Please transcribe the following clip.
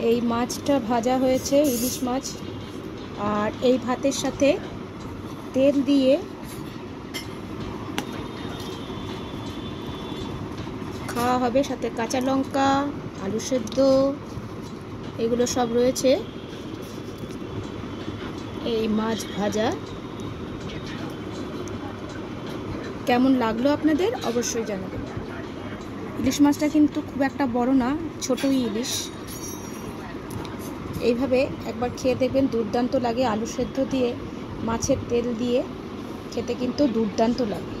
এই মাছটা ভাজা হয়েছে, ইলিশ মাছ, আর এই ভাতের সাথে তেল দিয়ে খাওয়া হবে, সাথে কাঁচা লঙ্কা, আলু সেদ্ধ, এগুলো সব রয়েছে। এই মাছ ভাজা কেমন লাগলো আপনাদের অবশ্যই জানাবেন। ইলিশ মাছটা কিন্তু খুব একটা বড় না, ছোটই ইলিশ। এইভাবে একবার খেয়ে দেখবেন, দুর্দান্ত লাগে। আলু সেদ্ধ দিয়ে মাছের তেল দিয়ে খেতে কিন্তু দুর্দান্ত লাগে।